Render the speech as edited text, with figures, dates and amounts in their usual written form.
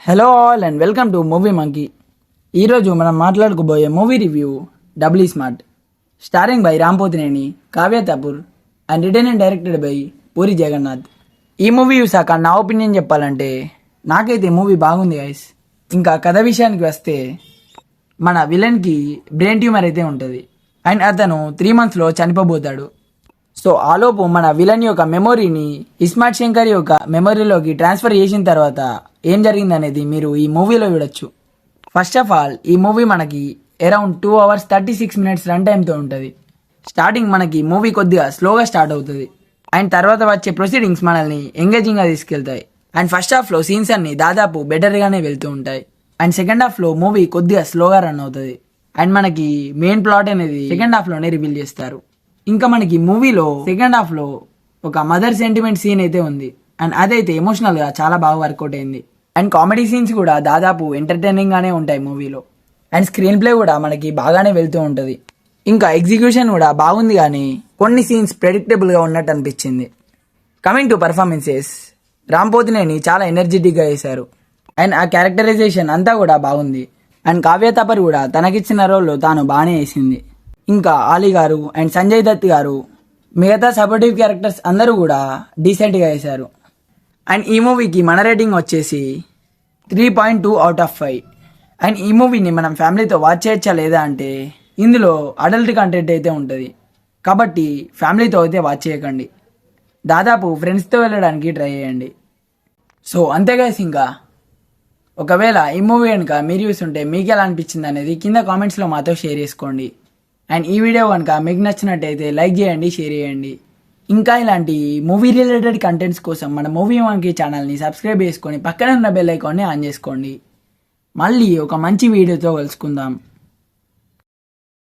Hello all and welcome to movie monkey. ఈరోజు మనం మాట్లాడుకోబోయే movie review double smart, starring by Ram Pothineni, Kavya Thakur and written and directed by Puri Jagannadh. ఈ movie చూసాక నా opinion చెప్పాలంటే నాకైతే మూవీ బాగుంది గైస్. ఇంకా కథ విషయానికి వస్తే మన విలన్కి బ్రెయిన్ ట్యూమర్ అయితే ఉంటుంది అండ్ అతను 3 monthsలో చనిపోబోతాడు. సో ఆలోపు మన విలన్ యొక్క మెమొరీని ఇస్మార్ట్ శంకర్ యొక్క మెమొరీలోకి ట్రాన్స్ఫర్ చేసిన తర్వాత ఏం జరిగిందనేది మీరు ఈ మూవీలో చూడొచ్చు. ఫస్ట్ ఆఫ్ ఆల్ ఈ మూవీ మనకి అరౌండ్ 2 hours 36 minutes రన్ టైంతో ఉంటుంది. స్టార్టింగ్ మనకి మూవీ కొద్దిగా స్లోగా స్టార్ట్ అవుతుంది అండ్ తర్వాత వచ్చే ప్రొసీడింగ్స్ మనల్ని ఎంగేజింగ్గా తీసుకెళ్తాయి. అండ్ ఫస్ట్ హాఫ్లో సీన్స్ అన్ని దాదాపు బెటర్గానే వెళ్తూ ఉంటాయి అండ్ సెకండ్ హాఫ్లో మూవీ కొద్దిగా స్లోగా రన్ అవుతుంది అండ్ మనకి మెయిన్ ప్లాట్ అనేది సెకండ్ హాఫ్లోనే రివీల్ చేస్తారు. ఇంకా మనకి మూవీలో సెకండ్ హాఫ్లో ఒక మదర్ సెంటిమెంట్ సీన్ అయితే ఉంది అండ్ అదైతే ఎమోషనల్గా చాలా బాగా వర్కౌట్ అయింది. అండ్ కామెడీ సీన్స్ కూడా దాదాపు ఎంటర్టైనింగ్గానే ఉంటాయి మూవీలో అండ్ స్క్రీన్ ప్లే కూడా మనకి బాగానే వెళ్తూ ఉంటుంది. ఇంకా ఎగ్జిక్యూషన్ కూడా బాగుంది కానీ కొన్ని సీన్స్ ప్రెడిక్టబుల్గా ఉన్నట్టు అనిపించింది. Coming to performances, Ram Pothineni చాలా ఎనర్జెటిక్గా వేశారు అండ్ ఆ క్యారెక్టరైజేషన్ అంతా కూడా బాగుంది అండ్ కావ్య ఠాకూర్ కూడా తనకిచ్చిన రోల్లో తాను బాగానే వేసింది. ఇంకా ఆలీ గారు అండ్ సంజయ్ దత్ గారు మిగతా సపోర్టివ్ క్యారెక్టర్స్ అందరూ కూడా డీసెంట్గా వేశారు. అండ్ ఈ మూవీకి మన రేటింగ్ వచ్చేసి 3.2 out of 5. అండ్ ఈ మూవీని మనం ఫ్యామిలీతో వాచ్ చేయొచ్చా లేదా అంటే ఇందులో అడల్ట్ కంటెంట్ అయితే ఉంటుంది కాబట్టి ఫ్యామిలీతో అయితే వాచ్ చేయకండి, దాదాపు ఫ్రెండ్స్తో వెళ్ళడానికి ట్రై చేయండి. సో అంతే గైస్, ఇంకా ఒకవేళ ఈ మూవీ కనుక మీరు చూస్తుంటే మీకు ఎలా అనిపించింది అనేది కింద కామెంట్స్లో మాతో షేర్ చేసుకోండి. అండ్ ఈ వీడియో కనుక మీకు నచ్చినట్టయితే లైక్ చేయండి, షేర్ చేయండి. ఇంకా ఇలాంటి మూవీ రిలేటెడ్ కంటెంట్స్ కోసం మన మూవీ మంకీ ఛానల్ని సబ్స్క్రైబ్ చేసుకొని పక్కనే ఉన్న బెల్ ఐకాన్ని ఆన్ చేసుకోండి. మళ్ళీ ఒక మంచి వీడియోతో కలుసుకుందాం.